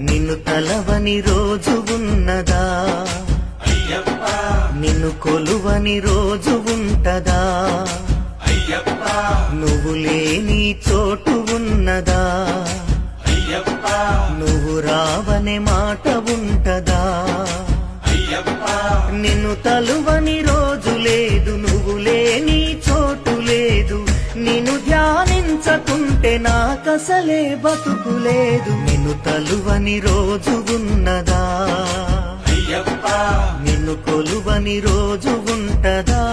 నిన్ను తలవని రోజు ఉన్నదా నిన్ను కొలువని రోజు ఉంటదా నువ్వు లేని చోటు ఉన్నదా నువ్వు రావనే మాట ఉంటదా నిన్ను తలువని రోజు లేదు నువ్వు లేని చోటు లేదు నిన్ను ధ్యానించకుంటే నాకసలే బతుకులేదు నిన్ను తలువని రోజు ఉన్నదా నిన్ను కొలువని రోజు ఉంటదా